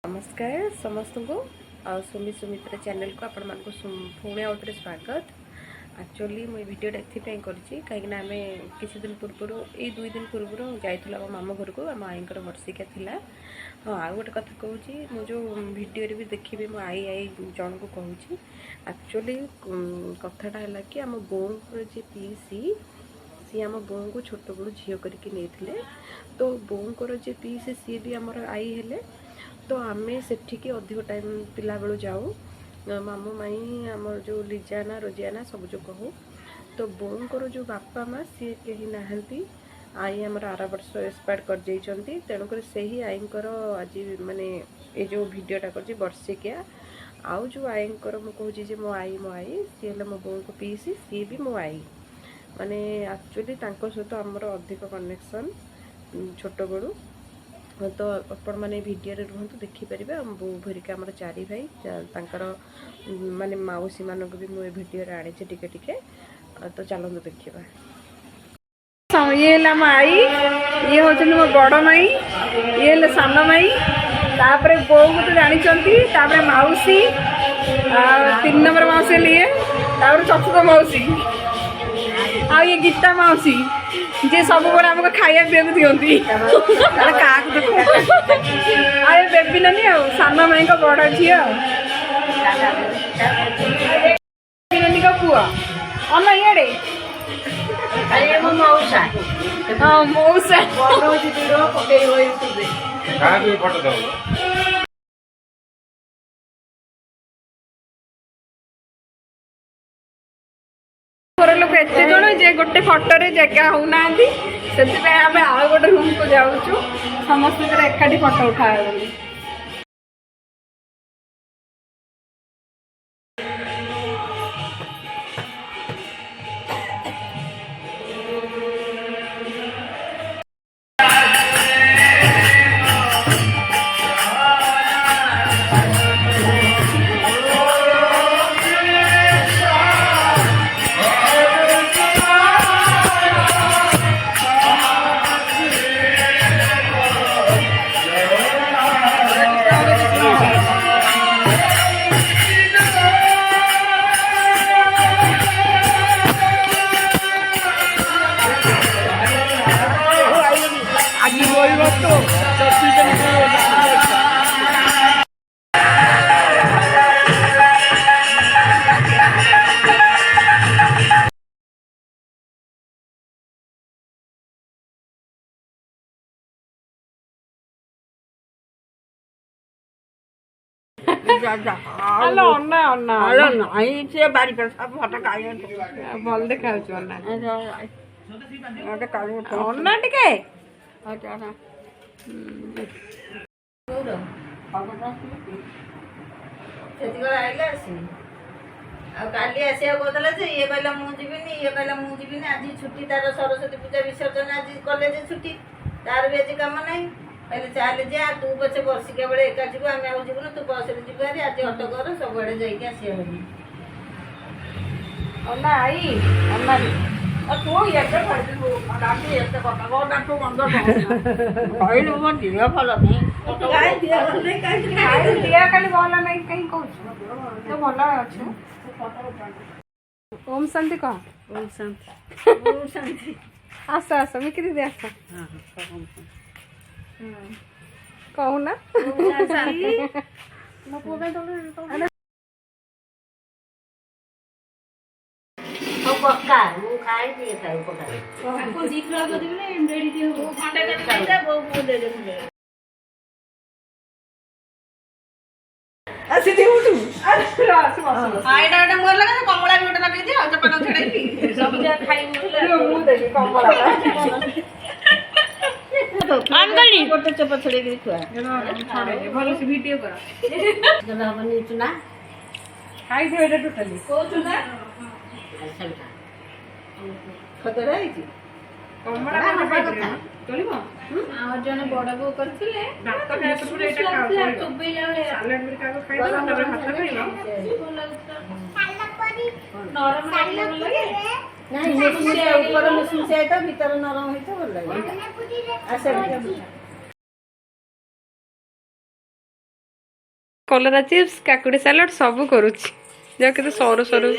नमस्कार समस्त को सुमी सुमित्रा चैनल को आपण मान पुणे आउ थे स्वागत। एक्चुअली मुझे भिडियोटा एपाई कहीं आम किसी दिन पूर्व ये 2 दिन पूर्व जाइल मामू घर को आम आई वर्षिका थिला। हाँ आ गोटे कथा कहूँ मुझे भिडियो भी देखी मो आई जन को कहूँ। एक्चुअली कथाटा है कि आम बोर जी पीसी सी आम बो को छोट बड़ू झील करके नहीं तो बोर जी पीसी सी भी आमर आई हेले तो आम से अधिक टाइम पिला बेलू जाऊ मामू माई आम जो लिजाना रोजियाना सब जो कहू तो बोर जो बापा माँ सी कहीं नहांती आई आमर आर वर्ष एक्सपायर कर जाइछंती तेणुक से ही आईकर आज माने ये जो भिडियोटा कर वर्षिकिया आउ जो आईकर मुझे मो आई सी मो बो को पीसी सी भी मो आई माने एक्चुअली सहित आमर अधिक कनेक्शन छोट बड़ू तो आपण मैंने भिडियो रुहतु देखिपारे बो भरिका आम 4 भाई तांकर माने माउसी मानक भी मुझे भिडियो आनी टिके टिके तो चलते देखा। ये माई ये हूँ मो बड़ माई ये सान माई तापर बो को तो जानी माउसी 3 नंबर माउसी लिए चतुर्थ माउसी आ ये गीता माउसी जे सब बड़ा आमको खाया पीवा दिखती आए बेबी नानी सान माई का बड़ झी नानी का पुआ अन इे मौसा हाँ मौसा लोक एत जन जे गोटे फटोरे जगह होना से आम आ गोटे रूम को जाऊँ समस्त एकाठी फटो उठा भल देखा काली आसिया कहला ये कहला मुझे ये कहला मुझे आज छुट्टी तार सरस्वती पूजा विसर्जन आज कॉलेज छुट्टी तार भी आज कम ना कहले चल जा तू पचे वर्षिका बेले एका जीव आम आउ जीवन तू बस रे जीव आज ऑटो कर सब बड़े जाइए आसिया अन्ना आई अन्ना तू ये कहलु मो दिया भल नहीं दिया खाली भल नहीं कहीं कहूँ तो भल अच्छे ओम शांति कह ओम शांति ओम शांति आस आस मिक्री दे आस कहू ना पक्का वो खाए दिए खाए पक्का को जीत रहा तो दिले रेडी दियो वो खंडे कर दे वो दे दे आसी दे उठू अरे रास बस आइडा आइडा मोर लगा कमला भी उठा लगे दे जपन छड़ाई सब जा खाई मुंह दे कमला अंकल गोटे चप छड़े के खुआ भलो से वीडियो कर गला बनी चुना खाई दे एटा टोटली को चुना खतरा है कि कमला हबा କଥା चलिबो आ जने बड़ बो करथिले भात खाए तो एटा खाओ चुबैला बेले सालाड में कागो खाइ दो तबे भात खाइलो साला परी नरम लगे नहीं मशीन से ऊपर मशीन से आइता भीतर नरम होइतो भल लगे आसे କଲରା ଚିପ୍ସ କାକୁଡ଼ି ସାଲାଡ଼ ସବୁ କରୁଛି ଯାହା କିନ୍ତୁ ସରୁ ସରୁ